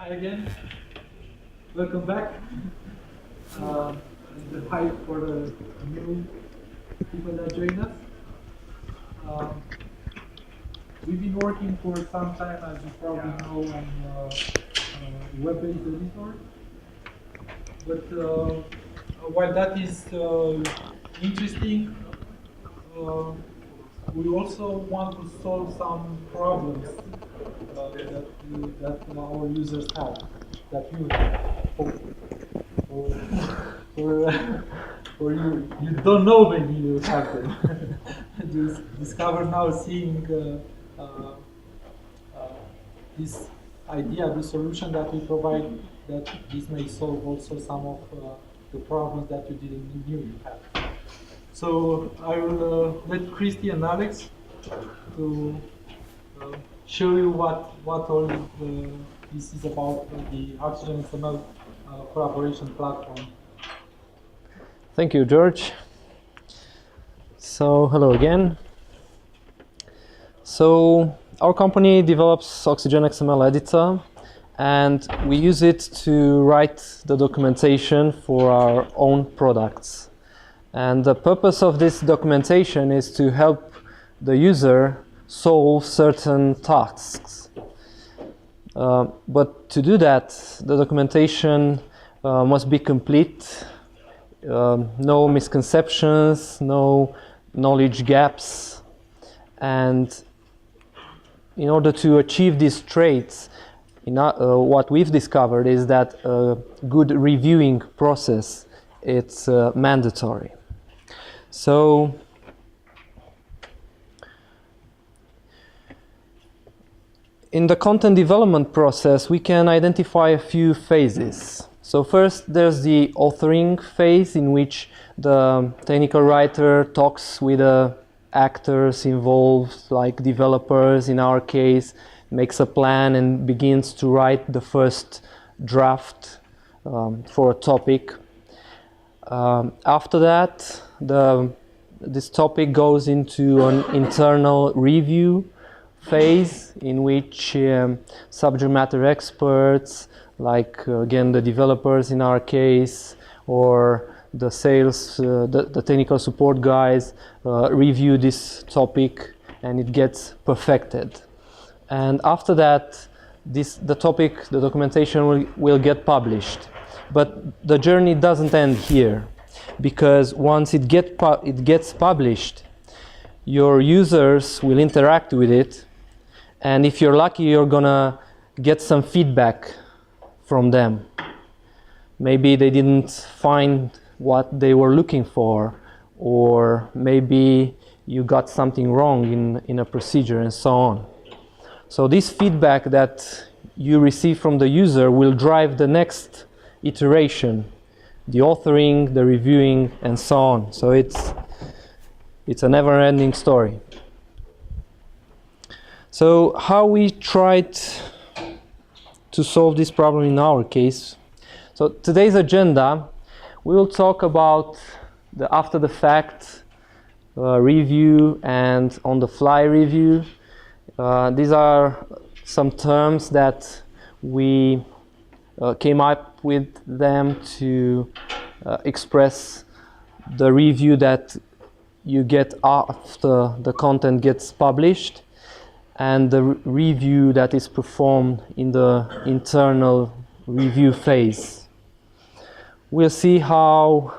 Hi again. Welcome back. The hi for the new people that join us. We've been working for some time, as you probably know, on web-based editor. But while that is interesting, we also want to solve some problems that our users have, that you have. Or you don't know, maybe you have them. You discover now, seeing this idea, the solution that we provide, that this may solve also some of the problems that you didn't knew you had. So I will let Cristian and Alex to show you what all this is about, the oXygen XML collaboration platform. Thank you, George. So, hello again. So, our company develops oXygen XML editor, and we use it to write the documentation for our own products. And the purpose of this documentation is to help the user solve certain tasks. But to do that, the documentation must be complete, no misconceptions, no knowledge gaps. And in order to achieve these traits, what we've discovered is that a good reviewing process, it's mandatory. So, in the content development process, we can identify a few phases. So first, there's the authoring phase, in which the technical writer talks with the actors involved, like developers in our case, makes a plan and begins to write the first draft for a topic. After that, this topic goes into an internal review phase, in which subject matter experts, like again the developers in our case, or the sales, the technical support guys, review this topic, and it gets perfected. And after that, the documentation will get published. But the journey doesn't end here, because once it gets published, your users will interact with it, and if you're lucky, you're gonna get some feedback from them. Maybe they didn't find what they were looking for, or maybe you got something wrong in a procedure, and so on. So this feedback that you receive from the user will drive the next iteration, the authoring, the reviewing, and so on. So it's a never-ending story. So how we tried to solve this problem in our case. So today's agenda, we will talk about the after-the-fact review and on-the-fly review. These are some terms that we came up with them to express the review that you get after the content gets published, and the review that is performed in the internal review phase. We'll see how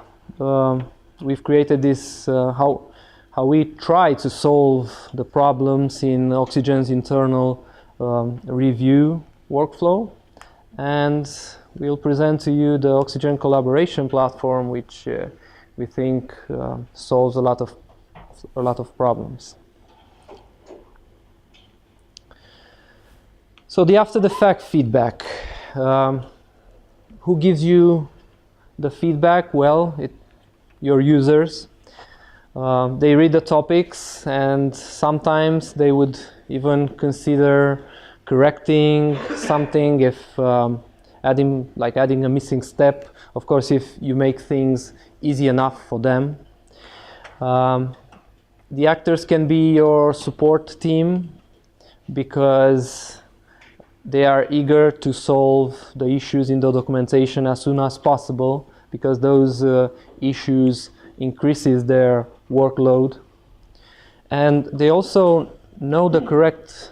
we've created this, how we try to solve the problems in oXygen's internal review workflow, and we'll present to you the oXygen collaboration platform, which we think solves a lot of problems. So the after-the-fact feedback. Who gives you the feedback? Well, your users. They read the topics, and sometimes they would even consider correcting something if adding a missing step. Of course, if you make things easy enough for them. The actors can be your support team, because they are eager to solve the issues in the documentation as soon as possible, because those issues increases their workload. And they also know the correct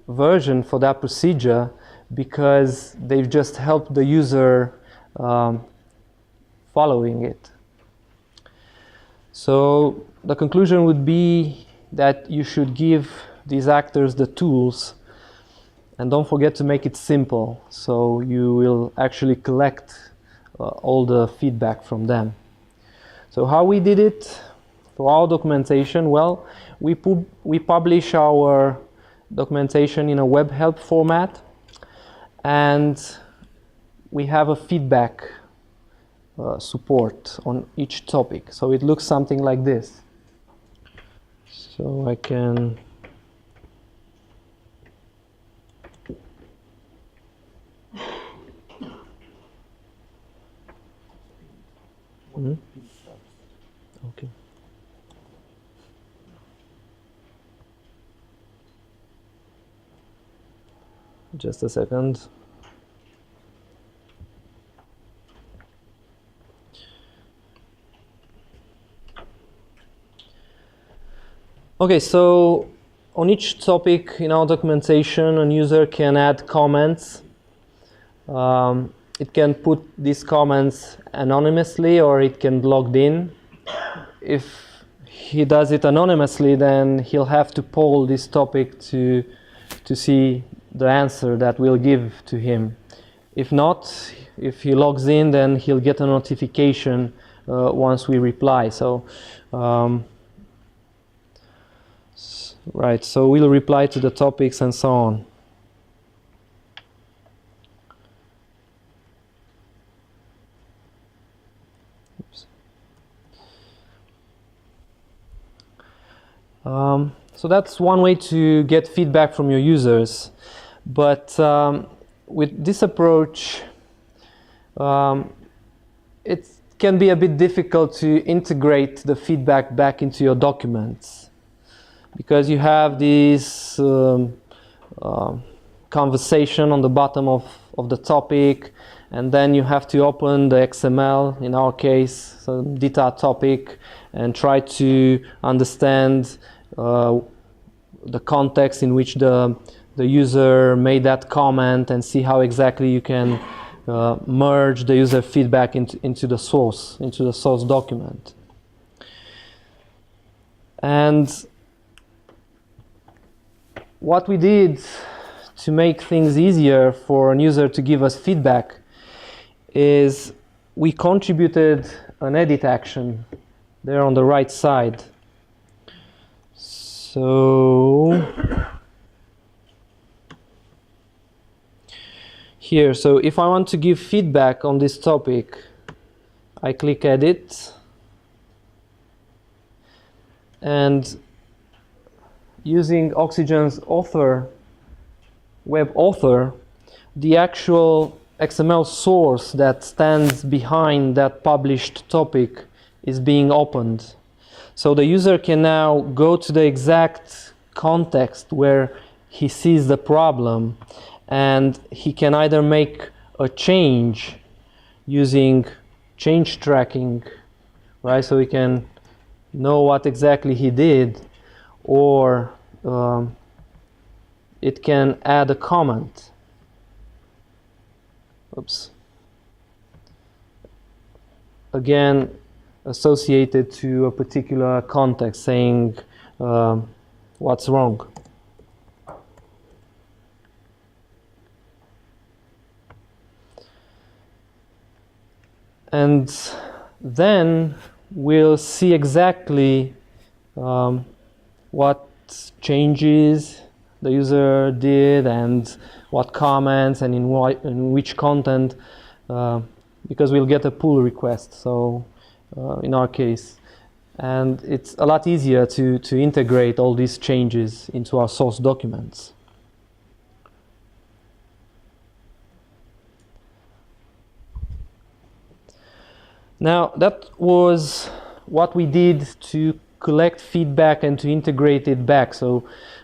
version for that procedure because they've just helped the user following it. So the conclusion would be that you should give these actors the tools, and don't forget to make it simple, so you will actually collect all the feedback from them. So how we did it for our documentation? Well, we publish our documentation in a web help format, and we have a feedback support on each topic. So it looks something like this. So I can Okay. Just a second. Okay, so on each topic in our documentation, a user can add comments. It can put these comments anonymously, or it can be logged in. If he does it anonymously, then he'll have to poll this topic to see the answer that we'll give to him. If not, if he logs in, then he'll get a notification once we reply. So, right, so we'll reply to the topics and so on. So that's one way to get feedback from your users. But with this approach, it can be a bit difficult to integrate the feedback back into your documents, because you have this conversation on the bottom of the topic, and then you have to open the XML, in our case, so data topic, and try to understand the context in which the user made that comment, and see how exactly you can merge the user feedback into the source document. And what we did to make things easier for a user to give us feedback is we contributed an edit action there on the right side. So here, so if I want to give feedback on this topic, I click Edit, and using oXygen's web author, the actual XML source that stands behind that published topic is being opened. So the user can now go to the exact context where he sees the problem, and he can either make a change using change tracking, right? So we can know what exactly he did, or it can add a comment. Oops. Again, associated to a particular context, saying what's wrong. And then we'll see exactly what changes the user did, and what comments, and in which content, because we'll get a pull request, so in our case. And it's a lot easier to integrate all these changes into our source documents. Now, that was what we did to collect feedback and to integrate it back. So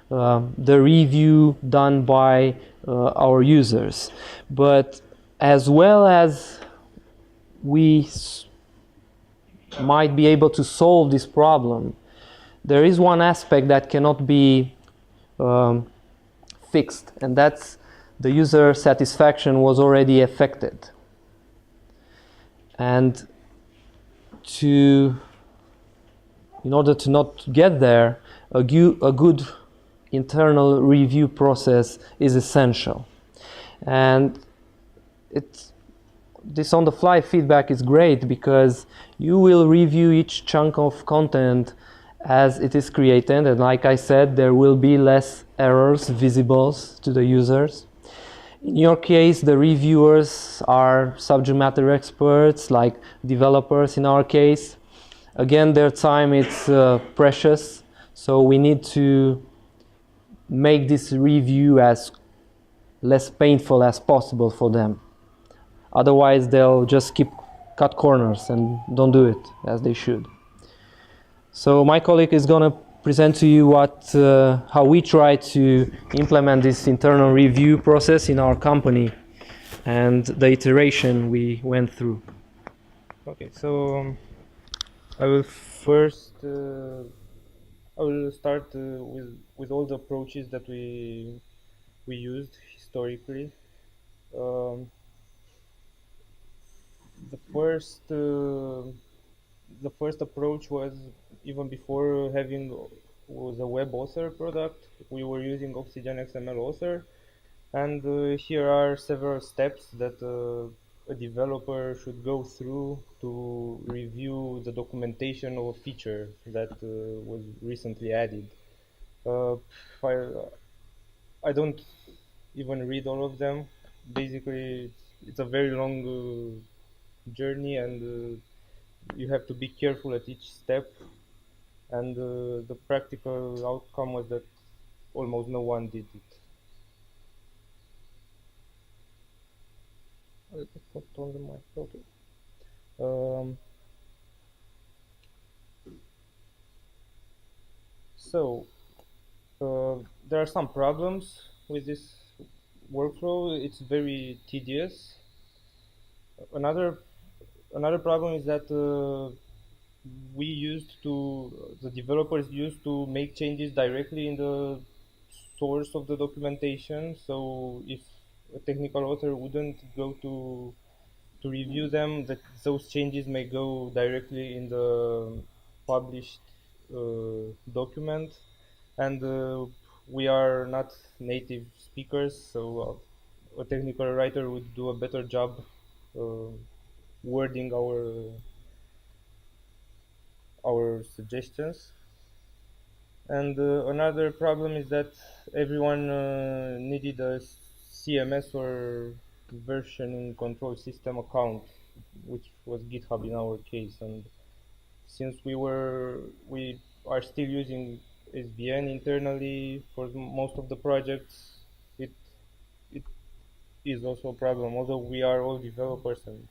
the review done by our users. But as well as we might be able to solve this problem, there is one aspect that cannot be fixed, and that's the user satisfaction was already affected. And in order to not get there, a good internal review process is essential. And this on-the-fly feedback is great because you will review each chunk of content as it is created, and like I said, there will be less errors visible to the users. In your case, the reviewers are subject matter experts, like developers in our case. Again, their time is precious, so we need to make this review as less painful as possible for them. Otherwise, they'll just cut corners and don't do it as they should. So my colleague is going to present to you how we try to implement this internal review process in our company and the iteration we went through. Okay, so I will start with all the approaches that we used historically. The first approach was, even before having was a web author product, we were using oXygen XML author, and here are several steps that a developer should go through to review the documentation of a feature that was recently added. I don't even read all of them. Basically, it's a very long journey, and you have to be careful at each step. And the practical outcome was that almost no one did it. Let's not turn the mic. Okay. There are some problems with this workflow. It's very tedious. Another problem is that the developers used to make changes directly in the source of the documentation. So if a technical author wouldn't go to review them, those changes may go directly in the published document, and we are not native speakers, so a technical writer would do a better job wording our suggestions. And another problem is that everyone needed a CMS or version control system account, which was GitHub in our case. And since we are still using SVN internally for most of the projects, it is also a problem. Although we are all developers, and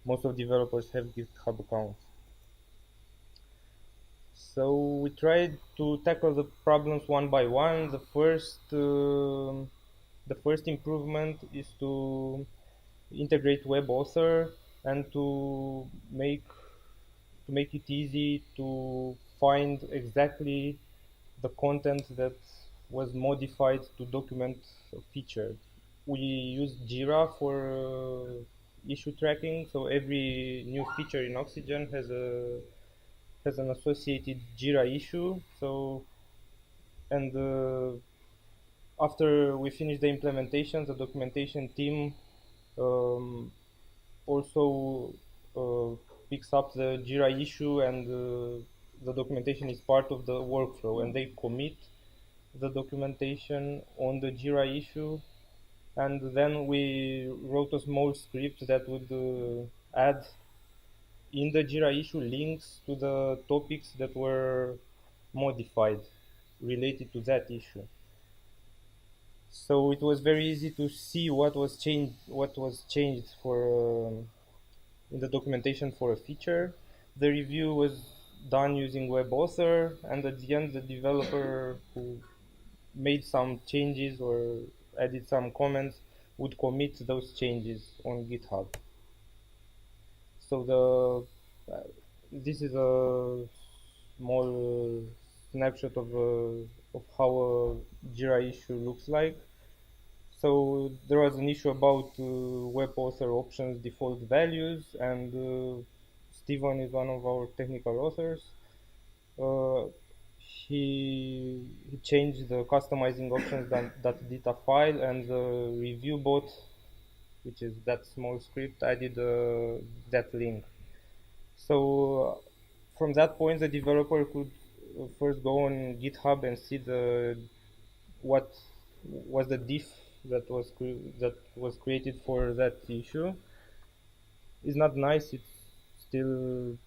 most of developers have GitHub accounts. So we tried to tackle the problems one by one. The first improvement is to integrate web author and to make it easy to find exactly the content that was modified to document a feature. We use Jira for issue tracking, so every new feature in oXygen has an associated Jira issue. So, and after we finish the implementation, the documentation team also picks up the Jira issue, and the documentation is part of the workflow, and they commit the documentation on the Jira issue. And then we wrote a small script that would add in the Jira issue links to the topics that were modified related to that issue. So it was very easy to see what was changed for in the documentation for a feature. The review was done using web author, and at the end the developer who made some changes or added some comments would commit those changes on GitHub. So this is a small snapshot of how a Jira issue looks like. So there was an issue about web author options default values, and Steven is one of our technical authors. Uh, he changed the customizing options that data file, and the review bot, which is that small script, added that link. So from that point, the developer could first go on GitHub and see what was the diff that was created for that issue. It's not nice. It's still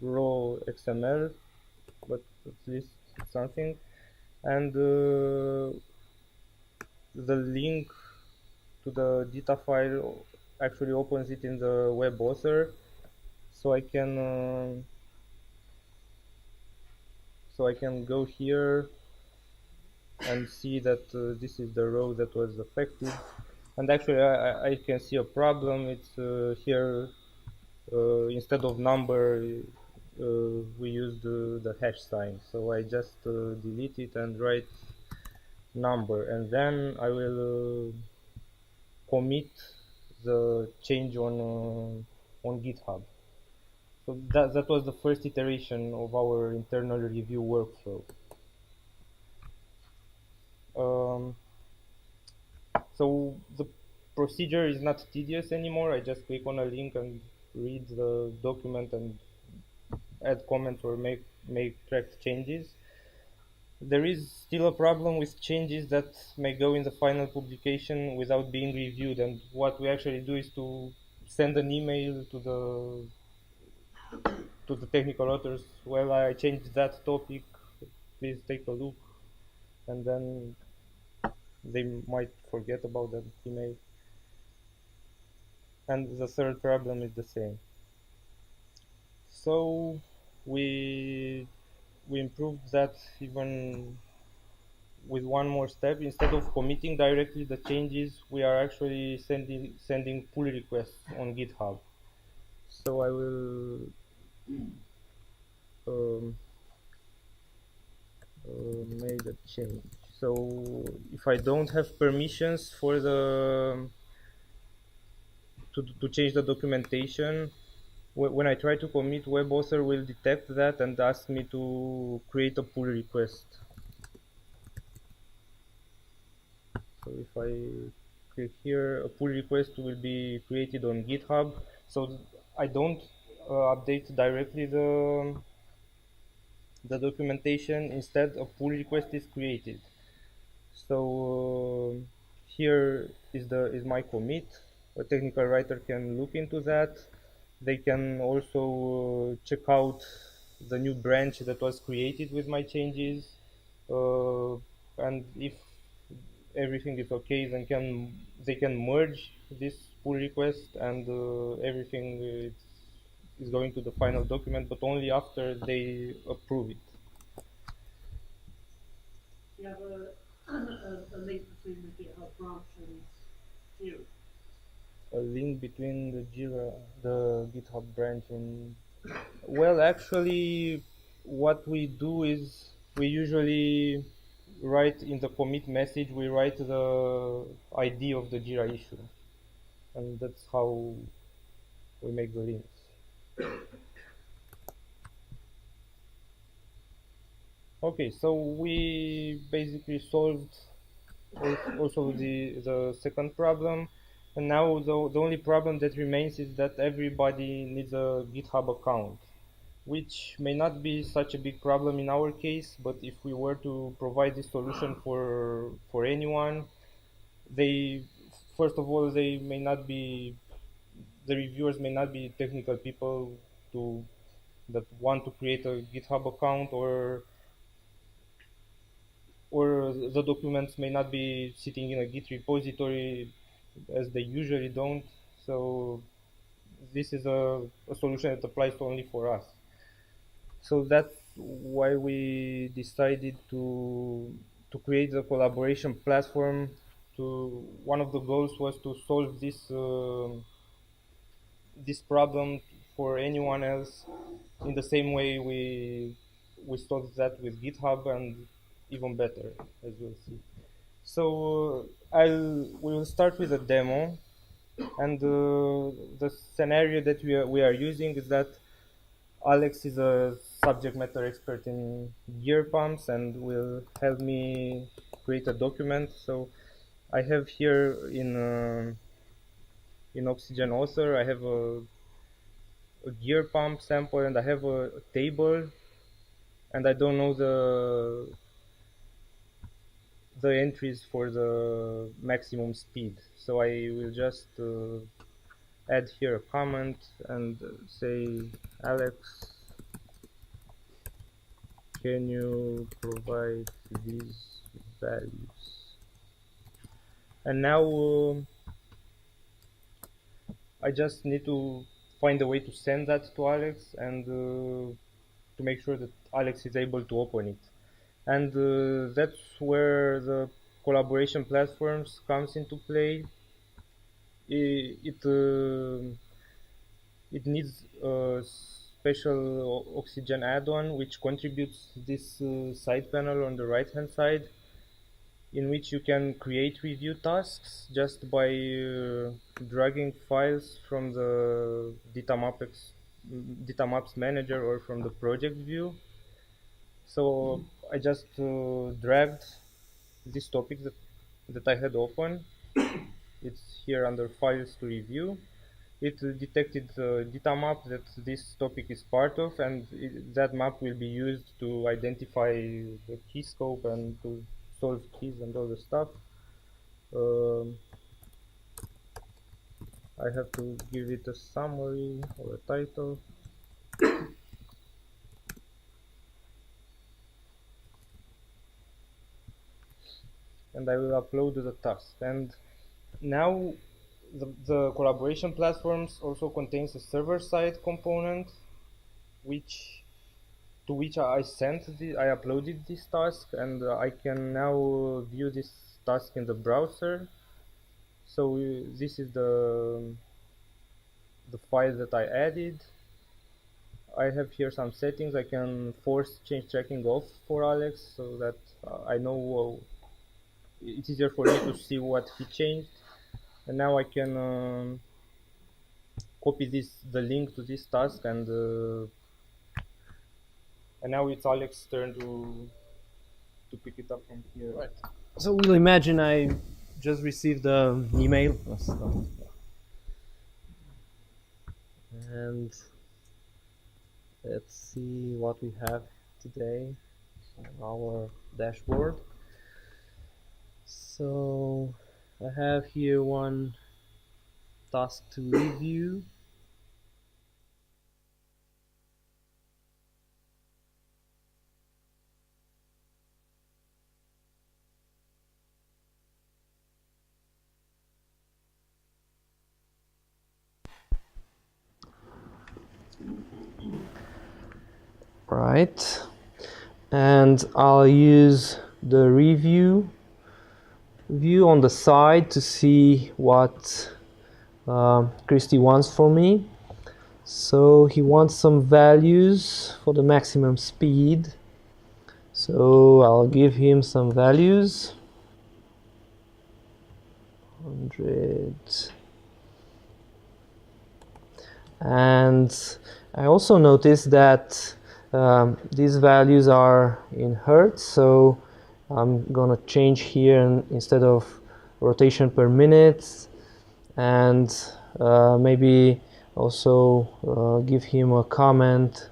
raw XML, but at least something. And the link to the data file actually opens it in the web author, so I can go here and see that this is the row that was affected. And actually I can see a problem. It's here instead of number we used the hash sign, so I just delete it and write number, and then I will commit the change on GitHub. So that was the first iteration of our internal review workflow. So the procedure is not tedious anymore. I just click on a link and read the document and add comments or make tracked changes. There is still a problem with changes that may go in the final publication without being reviewed, and what we actually do is to send an email to the technical authors. Well, I changed that topic, please take a look, and then they might forget about that email. And the third problem is the same. So we improved that even with one more step. Instead of committing directly the changes, we are actually sending pull requests on GitHub. So I will make a change. So if I don't have permissions for to change the documentation, when I try to commit, WebAuthor will detect that and ask me to create a pull request. So if I click here, a pull request will be created on GitHub. So I don't update directly the documentation. Instead, a pull request is created. So here is my commit. A technical writer can look into that. They can also check out the new branch that was created with my changes, and if everything is okay, then they can merge this pull request, and everything is going to the final document, but only after they approve it. You have a link between the GitHub branch and Jira. A link between the GitHub branch and, well, actually, what we do is we usually write in the commit message, we write the ID of the Jira issue, and that's how we make the links. Okay, so we basically solved also the second problem, and now the only problem that remains is that everybody needs a GitHub account, which may not be such a big problem in our case, but if we were to provide this solution for anyone, they first of all the reviewers may not be technical people that want to create a GitHub account, or the documents may not be sitting in a Git repository as they usually don't. So this is a solution that applies only for us. So that's why we decided to to create a collaboration platform. One of the goals was to solve this problem for anyone else in the same way we solved that with GitHub, and even better, as you'll see. So we will start with a demo, and the scenario that we are using is that Alex is a subject matter expert in gear pumps and will help me create a document. So I have here in oXygen author, I have a gear pump sample, and I have a table, and I don't know the entries for the maximum speed. So I will just add here a comment and say, Alex, can you provide these values? And now I just need to find a way to send that to Alex, and to make sure that Alex is able to open it. And that's where the collaboration platforms comes into play. It needs a special oXygen add-on which contributes this side panel on the right hand side, in which you can create review tasks just by dragging files from the DataMaps manager or from the project view. So I just dragged this topic that I had open. It's here under files to review. It detected the data map that this topic is part of, and that map will be used to identify the key scope and to solve keys and all the stuff. I have to give it a summary or a title. And I will upload the task. And now the collaboration platforms also contains a server-side component, to which I uploaded this task, and I can now view this task in the browser. So this is the file that I added. I have here some settings. I can force change tracking off for Alex, so that I know it's easier for me to see what he changed. And now I can copy the link to this task, and now it's Alex's turn to pick it up from here. Right. So we'll imagine I just received an email, and let's see what we have today on our dashboard. So I have here one task to review. Right, and I'll use the review view on the side to see what Christy wants for me. So he wants some values for the maximum speed. So I'll give him some values. 100. And I also noticed that these values are in hertz, so I'm gonna change here, and instead of rotation per minute, and maybe also give him a comment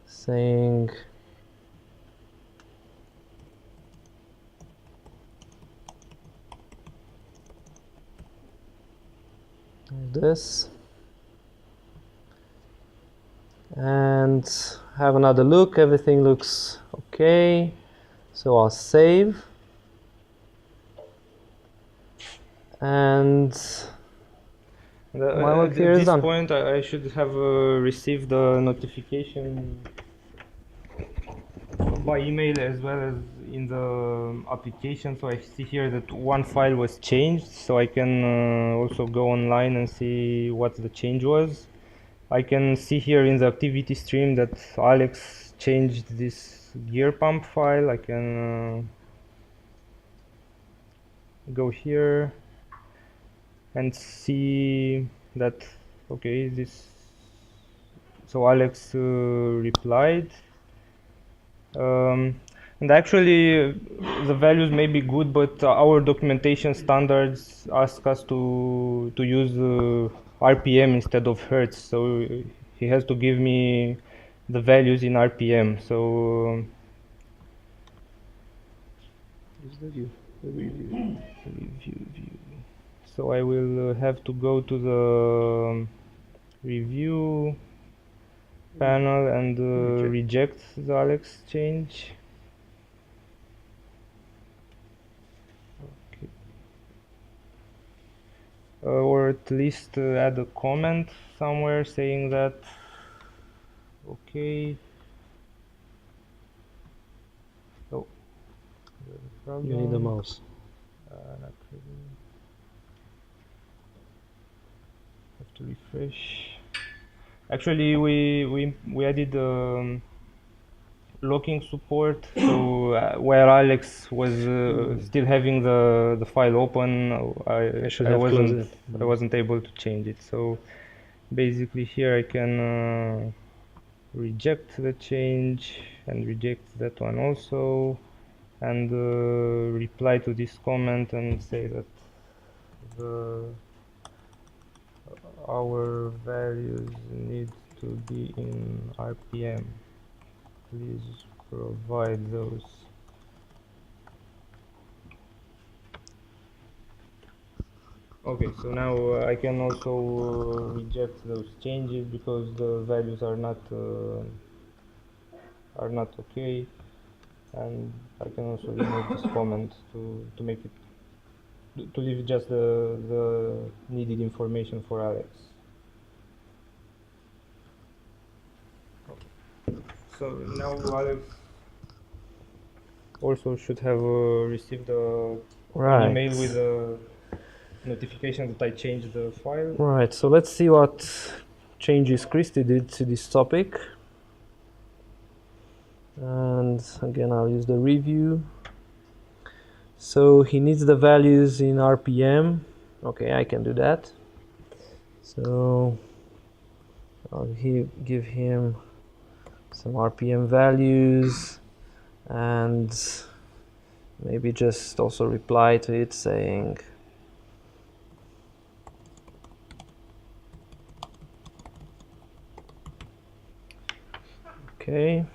saying this, and have another look. Everything looks okay, so I'll save. And my work here is done. At this point, I should have received a notification by email as well as in the application. So I see here that one file was changed, so I can also go online and see what the change was. I can see here in the activity stream that Alex changed this gear pump file. I can go here and see that, okay, this, so Alex replied. And actually, the values may be good, but our documentation standards ask us to use RPM instead of Hertz. So he has to give me the values in RPM. So is the view, the review, view. So I will have to go to the review panel and reject the Alex change. Okay. Or at least add a comment somewhere saying that okay. Oh, there's a problem. You need a mouse. Not really. Have to refresh. Actually, we added locking support. So where Alex was still having the file open, I wasn't able to change it. So basically here I can reject the change and reject that one also, and reply to this comment and say that our values need to be in RPM. Please provide those. Okay, so now I can also reject those changes because the values are not okay, and I can also remove this comment to make it to leave just the needed information for Alex. So now Alex also should have received an email with a notification that I changed the file. Right, so let's see what changes Christy did to this topic. And again, I'll use the review. So he needs the values in RPM. Okay, I can do that. So I'll give him some RPM values and maybe just also reply to it saying okay,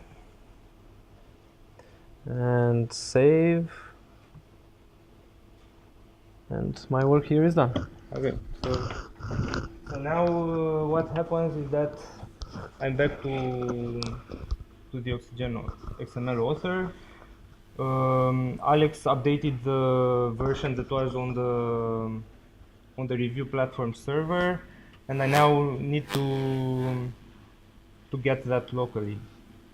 and save, and my work here is done. Okay, so now what happens is that I'm back to the oXygen XML author. Alex updated the version that was on the review platform server, and I now need to get that locally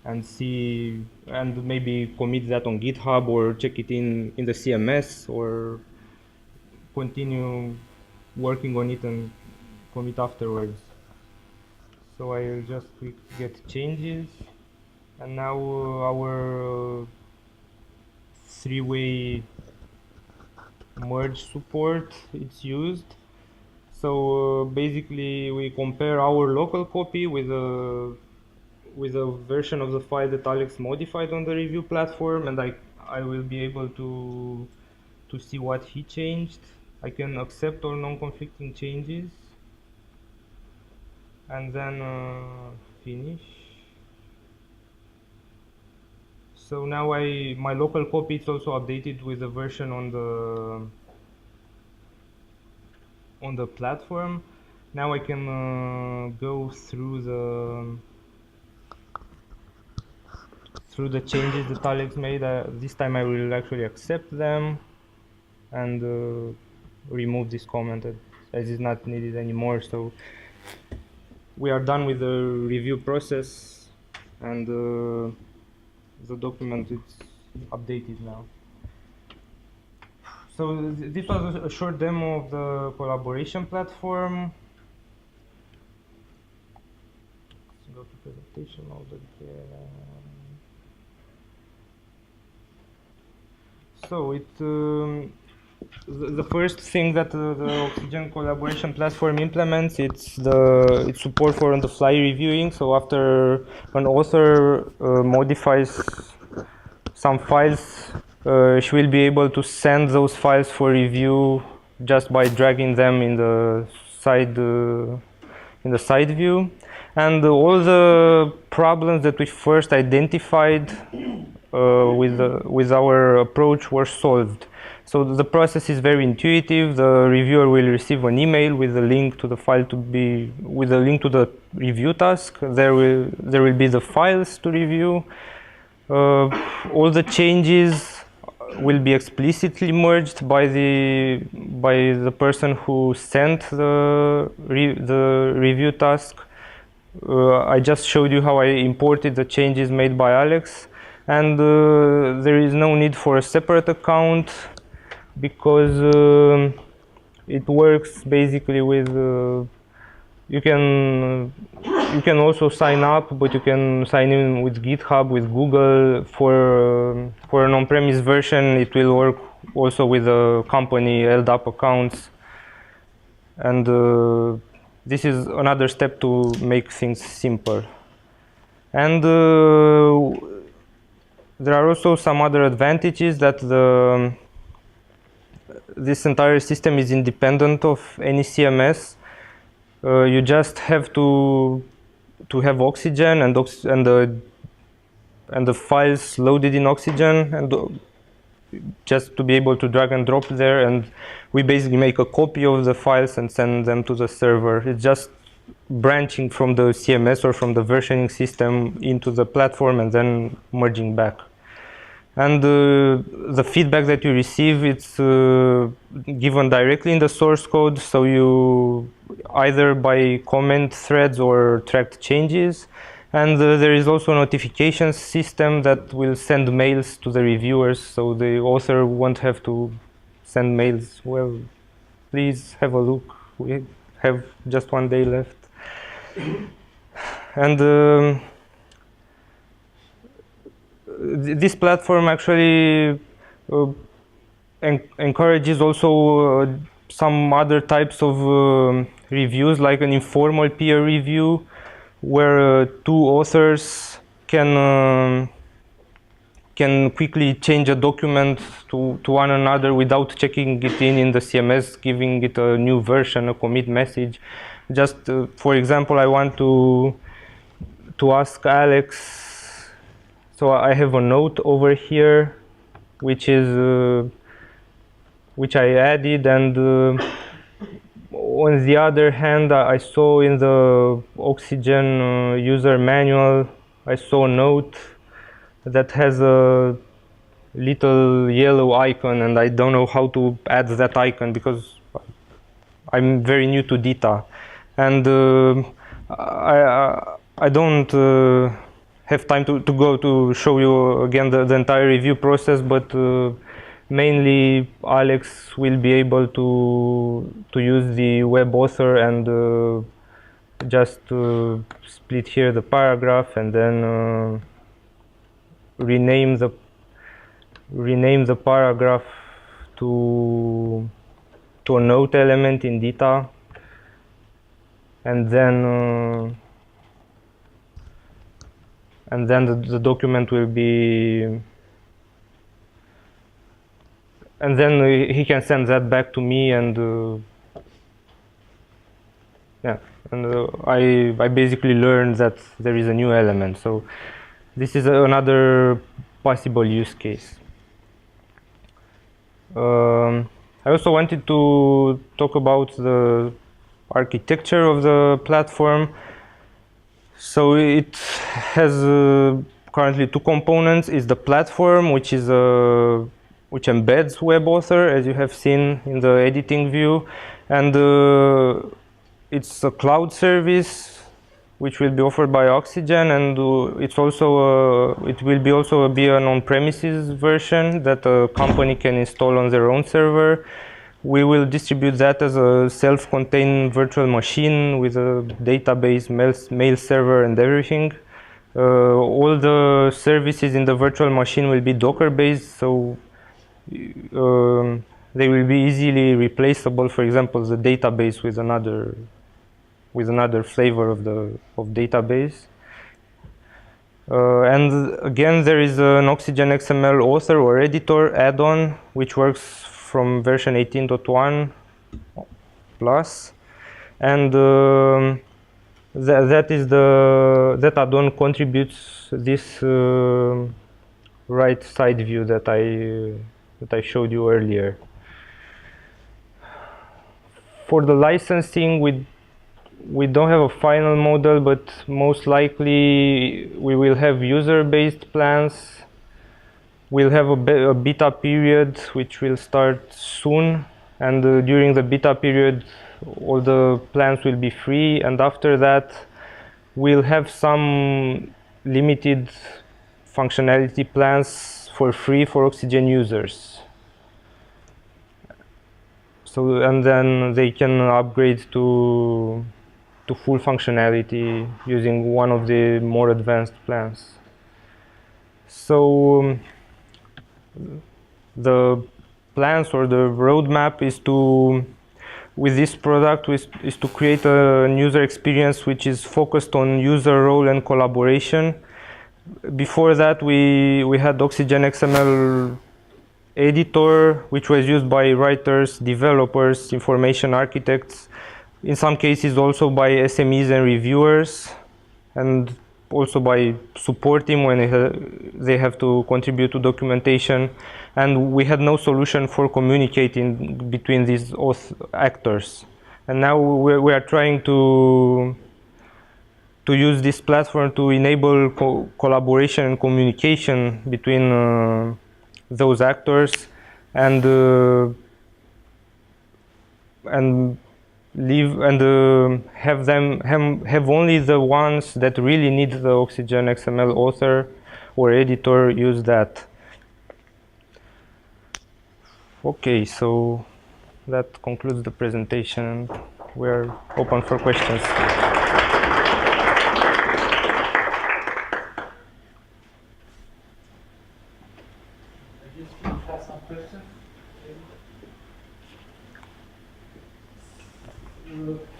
and see, and maybe commit that on GitHub or check it in the CMS, or continue working on it and commit afterwards. So I'll just click get changes, and now our three-way merge support it's used. So basically we compare our local copy with a version of the file that Alex modified on the review platform, and I will be able to see what he changed. I can accept or non-conflicting changes, and then finish. So now my local copy is also updated with the version on the platform. Now I can go through the changes that Alex made. This time I will actually accept them and remove this comment as it's not needed anymore. So we are done with the review process, and the document is updated now. So this was a short demo of the collaboration platform. Let's go to presentation mode again. So the first thing that the oXygen collaboration platform implements, it's support for on-the-fly reviewing. So after an author modifies some files, she will be able to send those files for review just by dragging them in the side view. And all the problems that we first identified with our approach were solved. So the process is very intuitive. The reviewer will receive an email with a link to the file with a link to the review task. There will be the files to review. All the changes will be explicitly merged by the person who sent the review task. I just showed you how I imported the changes made by Alex, and there is no need for a separate account because it works basically with you can also sign up, but you can sign in with GitHub, with Google. For an on-premise version, it will work also with the company LDAP accounts, and this is another step to make things simple. And there are also some other advantages that this entire system is independent of any CMS. You just have to have oXygen and the files loaded in oXygen, and just to be able to drag and drop there, and we basically make a copy of the files and send them to the server. It's just branching from the CMS or from the versioning system into the platform and then merging back. And the feedback that you receive, it's given directly in the source code, so you either by comment threads or tracked changes. And there is also a notification system that will send mails to the reviewers, so the author won't have to send mails. Well, please have a look. We have just 1 day left. And this platform actually encourages also some other types of reviews, like an informal peer review, where two authors can quickly change a document to one another without checking it in the CMS, giving it a new version, a commit message. Just for example, I want to ask Alex. So I have a note over here, which I added, and on the other hand, I saw in the oXygen user manual, I saw a note that has a little yellow icon, and I don't know how to add that icon because I'm very new to Dita, and I don't have time to go to show you again the entire review process, but mainly Alex will be able to use the web author and just split here the paragraph and then rename the paragraph to a note element in Dita, and then the document will be, and then he can send that back to me, and yeah, and I basically learned that there is a new element. So this is another possible use case. I also wanted to talk about the architecture of the platform. So it has currently two components. Is the platform, which embeds web author, as you have seen in the editing view, and it's a cloud service which will be offered by oXygen, and it's also it will be also be an on-premises version that a company can install on their own server. We will distribute that as a self-contained virtual machine with a database, mail server, and everything. All the services in the virtual machine will be Docker-based, so they will be easily replaceable. For example, the database with another flavor of database. And again, there is an oXygen XML author or editor add-on which works from version 18.1 plus, and that add-on contributes this right side view that I showed you earlier. For the licensing, we don't have a final model, but most likely we will have user-based plans. We'll have a beta period which will start soon, and during the beta period all the plans will be free, and after that we'll have some limited functionality plans for free for oXygen users. So, and then they can upgrade to full functionality using one of the more advanced plans. So the plans or the roadmap is to, with this product, is to create a user experience which is focused on user role and collaboration. Before that, we had oXygen XML editor, which was used by writers, developers, information architects, in some cases also by SMEs and reviewers, and also by support team when they have to contribute to documentation. And we had no solution for communicating between these actors. And now we are trying to use this platform to enable collaboration and communication between those actors, and have only the ones that really need the oXygen XML author or editor use that. Okay, so that concludes the presentation. We are open for questions.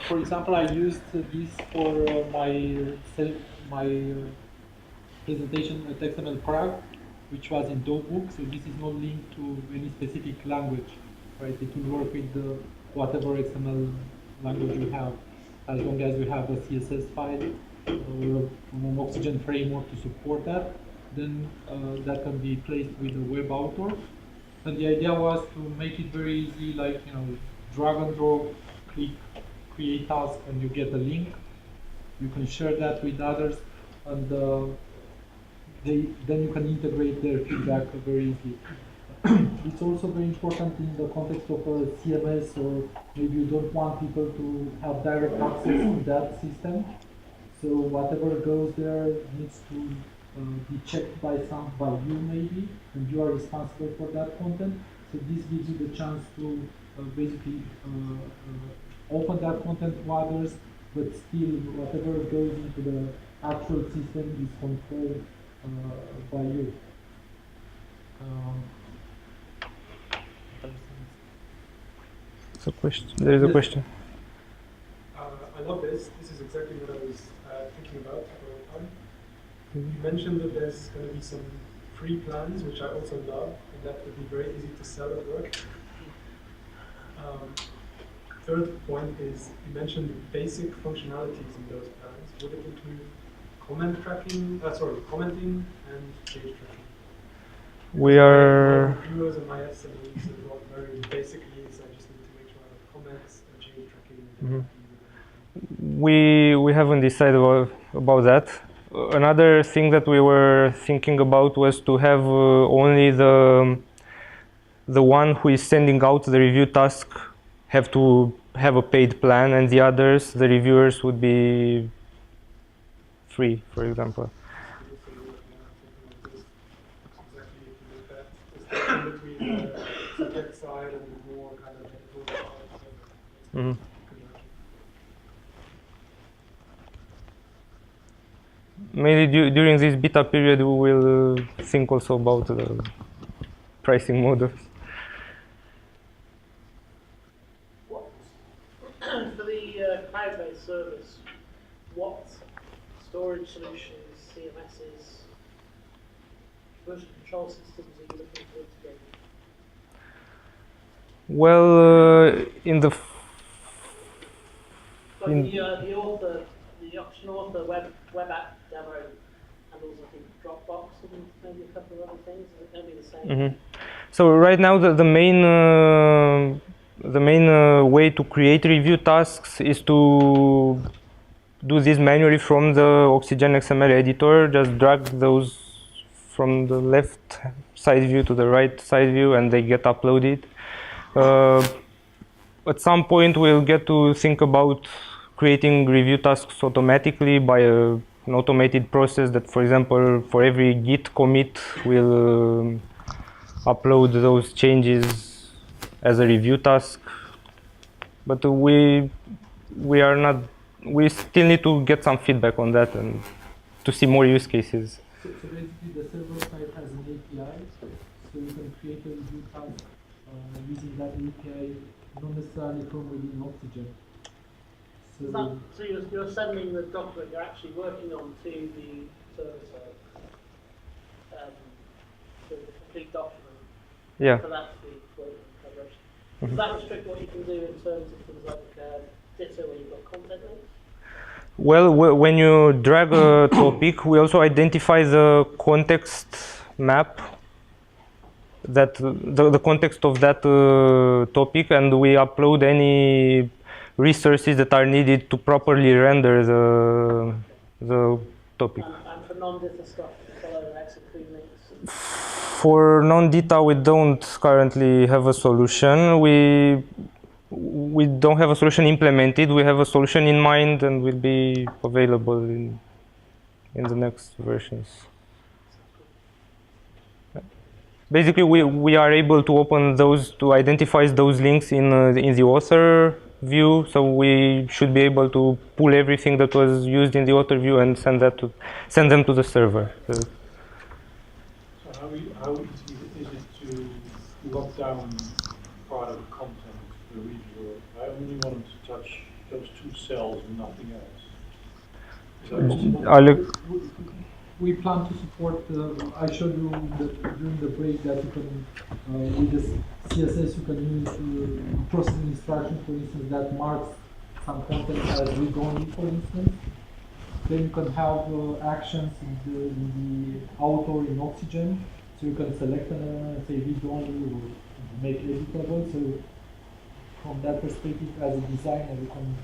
For example, I used this for my presentation at XML Prague, which was in DocBook. So this is not linked to any specific language, right? It will work with whatever XML language you have, as long as you have a CSS file or an oXygen framework to support that. Then that can be placed with a web author. And the idea was to make it very easy, like, you know, drag and drop, click, create task, and you get a link. You can share that with others, and then you can integrate their feedback very easily. It's also very important in the context of a CMS, or maybe you don't want people to have direct access to that system. So whatever goes there needs to be checked by you maybe, and you are responsible for that content. So this gives you the chance to basically open that content to others, but still whatever goes into the actual system is controlled by you. There is a question. I love this. This is exactly what I was thinking about all the time. You mentioned that there's going to be some free plans, which I also love, and that would be very easy to sell at work. Third point is, you mentioned basic functionalities in those plans. Would it include commenting and change tracking? We are. Reviewers and my SMEs are not very basic needs. I just need to make sure I have comments and change tracking. We haven't decided about that. Another thing that we were thinking about was to have only the one who is sending out the review task have to have a paid plan, and the others, the reviewers, would be free, for example. So you're working on something like this, exactly if you look at the spectrum between the subject side and the more kind of editorial side. Mhm. Maybe during this beta period we will think also about the pricing models. What for the cloud-based service? What storage solutions, CMSs, version control systems are you looking to integrate? Well, in the But the author, the oXygen author web app demo, and also I think Dropbox and maybe a couple of other things. Is it going to be the same? So right now the main way to create review tasks is to do this manually from the oXygen XML editor. Just drag those from the left side view to the right side view, and they get uploaded. At some point, we'll get to think about creating review tasks automatically by an automated process that, for example, for every Git commit, will upload those changes as a review task. But we still need to get some feedback on that and to see more use cases. So basically the server side has an API, so you can create a review task using that API, not necessarily from within oXygen. So you're sending the document you're actually working on to the server side, the complete document, Yeah. for that to be working in collaboration. Does that restrict what you can do in terms of things like Ditto where you've got content links? Well, when you drag a topic, we also identify the context map, that the context of that topic, and we upload any resources that are needed to properly render the topic. And for non-Ditto stuff, you follow execute links? For non-data, we don't currently have a solution. We don't have a solution implemented. We have a solution in mind, and will be available in the next versions. Basically, we are able to open those, to identify those links in the author view. So we should be able to pull everything that was used in the author view and send them to the server. So how easy is it to lock down part of the content to the reviewer? I only want them to touch those two cells and nothing else. Is that possible? We plan to support, I showed you during the break that you can, with the CSS, you can use processing instruction, for instance, that marks some content as read-only, for instance. Then you can have actions in the author in oXygen, so you can select an element and say read-only or make editable. So from that perspective, as a designer, you can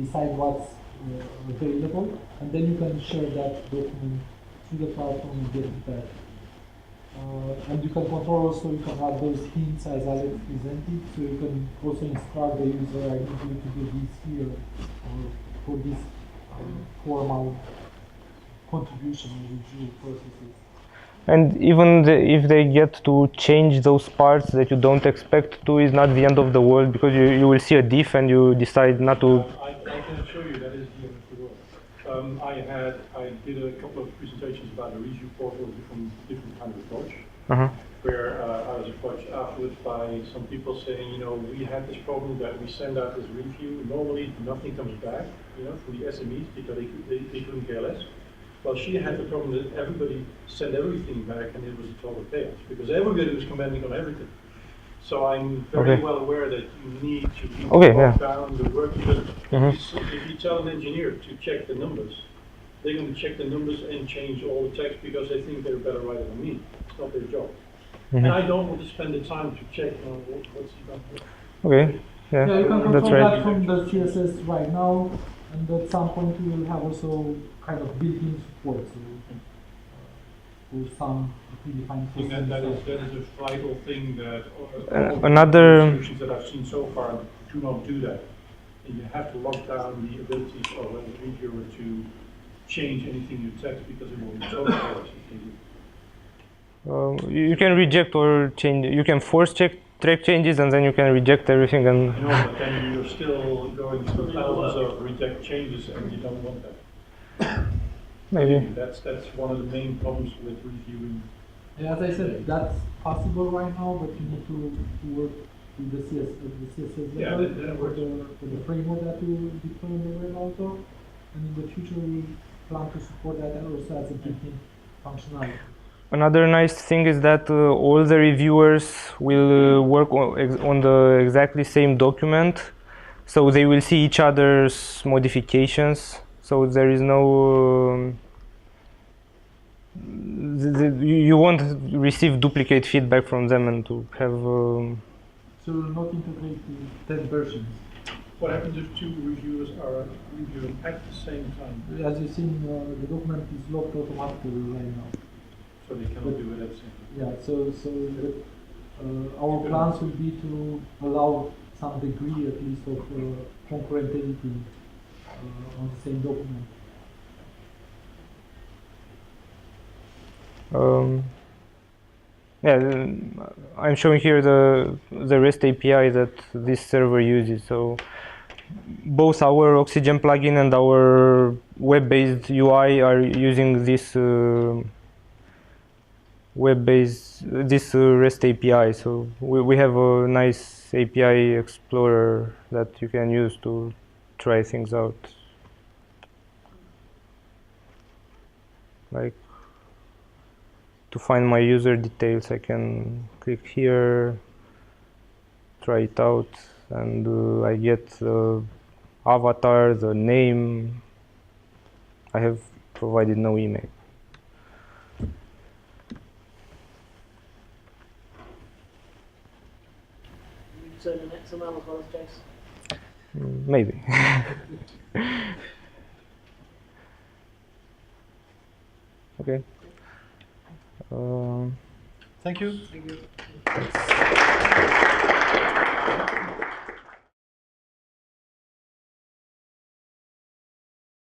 decide what's available, and then you can share that document to the platform and get it back. And you can control also, you can have those hints as Alex presented, so you can also instruct the user, I need you to do this here, or for this formal contribution in review processes. And even if they get to change those parts that you don't expect to, is not the end of the world, because you will see a diff and you decide not to. I can assure you that is the end of the world. I did a couple of presentations about a review portal, different kind of approach, where I was approached afterwards by some people saying, we had this problem that we send out this review. Normally, nothing comes back, from the SMEs because they couldn't care less. Well, she had the problem that everybody sent everything back, and it was a total chaos because everybody was commenting on everything. So I'm very well aware that you need to lock down the work, because if you tell an engineer to check the numbers, they're going to check the numbers and change all the text because they think they're better writer than me. It's not their job. And I don't want to spend the time to check what's he done here. Okay. Yeah, you can That's control right. that from the CSS right now, and at some point we will have also kind of built-in support, so for some predefined I think systems. that is a vital thing that Another- solutions that I've seen so far do not do that. And you have to lock down the ability of a reviewer to change anything you text because it will be totally You can reject or change. You can force track changes, and then you can reject everything. And I know, but then you're still going through thousands of reject changes, and you don't want that. maybe. That's one of the main problems with reviewing. Yeah, as I said, that's possible right now, but you need to work with the CSS Yeah, level that for works. the framework that you deploy in the web auto. And in the future, we plan to support that also as a built-in functionality. Another nice thing is that all the reviewers will work on the exactly same document, so they will see each other's modifications. So there is no you won't receive duplicate feedback from them and to have. So we'll not integrate the 10 versions. What happens if two reviewers are reviewing at the same time? As you've seen, the document is locked automatically right now. So they cannot do it at the same time? Yeah, so our plans will be to allow some degree at least of concurrent editing on the same document. Yeah, I'm showing here the REST API that this server uses. So both our oXygen plugin and our web-based UI are using this REST API. So we have a nice API explorer that you can use to try things out. Like to find my user details, I can click here, try it out, and I get the avatar, the name. I have provided no email. So the next XML as well as JSON. Maybe. Okay. Thank you. Thank you.